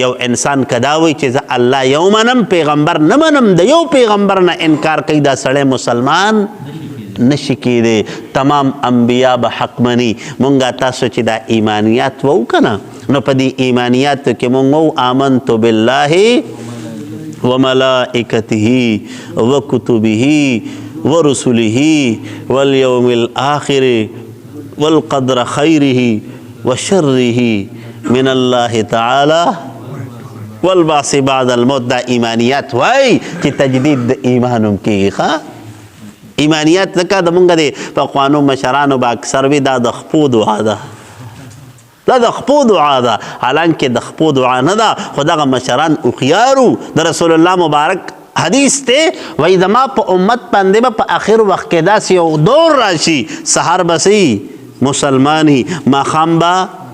یو انسان کداوي چې زه الله یو منم پیغمبر نه منم د یو پیغمبر نه انکار کوي دا سړی مسلمان نشي کېدی. تمام انبیا به حق مني. مونږه تاسو چې دا ایمانیات وو که نه نو په دې ایمانیاتو کې مونږ وو آمنت بالله وملائکته وکتبه ورسله واليوم الآخر والقدر خيره وشره من الله تعالى والبعث بعد الموت. دا ایمانیات وای چې تجدید د ایمانم کېږي. ایمانیات ځکه د مونږ د پخوانو مشرانو به اکثر وي دا د خپو دعا ده، دا د خپو دعا ده، حالانکه د خپو دعا نه ده، خو دغه مشران هوښیارو. د رسول الله مبارک حدیث ته وایي زما په امت باندې به په آخر وخت کې داسې یو دور راشي سحر به مسلمانی ماښام به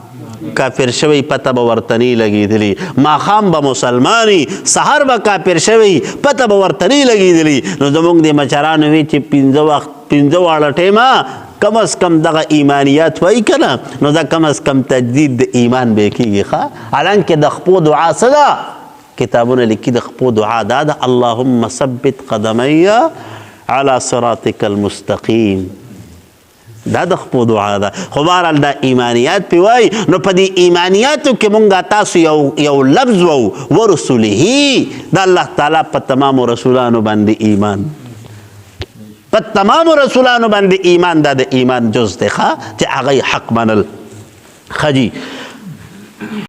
کافر شوی پته به ورته نه لګېدلي، ماښام به مسلمانی سحر به کافر شوی پته به ورته نه لګېدلي. نو زموږ د مشرانو وی چې پنځه واړه ټیمه کم از کم دغه ایمانیات وایي که نه نو دا کم از کم تجدید د ایمان به کېږي. حالانکه د خپو دعا څه ده؟ کتابونه لیکي د خپو دعا دا ده اللهم ثبت قدمی على صراطک المستقیم. دا د خپو دعا ده. خو بهرحال دا ایمانیات پې وایي نو په دې ایمانیاتو کې مونږ تاسو یو لفظ وو ورسله. د الله تعالی په تمامو رسولانو باندې ایمان، په تمامو رسولانو باندې ایمان دا د ایمان جز دی چې هغه حق منل. ښه جي